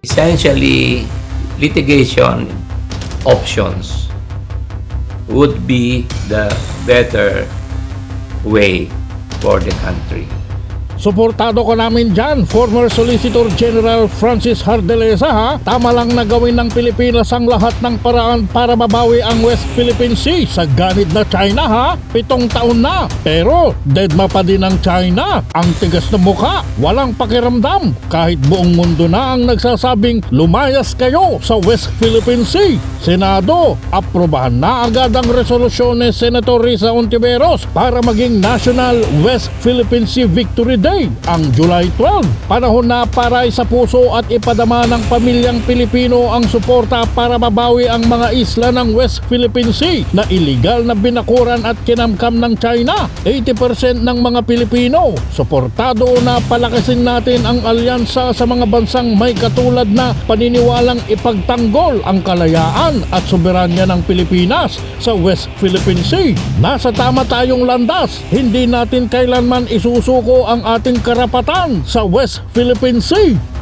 Essentially, litigation options would be the better way for the country. Suportado ka namin dyan, former Solicitor General Francis Hardeleza ha. Tama lang na gawin ng Pilipinas ang lahat ng paraan para mabawi ang West Philippine Sea sa ganid na China ha. 7 taon na. Pero deadma pa din ang China. Ang tigas na mukha, walang pakiramdam. Kahit buong mundo na ang nagsasabing lumayas kayo sa West Philippine Sea. Senado, aprobahan na agad ang resolusyon ni Senator Risa Hontiveros para maging National West Philippine Sea Victory Day ang July 12. Panahon na para isapuso at ipadama ng pamilyang Pilipino ang suporta para mabawi ang mga isla ng West Philippine Sea na iligal na binakuran at kinamkam ng China. 80% ng mga Pilipino suportado na palakasin natin ang alyansa sa mga bansang may katulad na paniniwalang ipagtanggol ang kalayaan at soberanya ng Pilipinas sa West Philippine Sea. Nasa tama tayong landas. Hindi natin kailanman isusuko ang ating karapatan sa West Philippine Sea.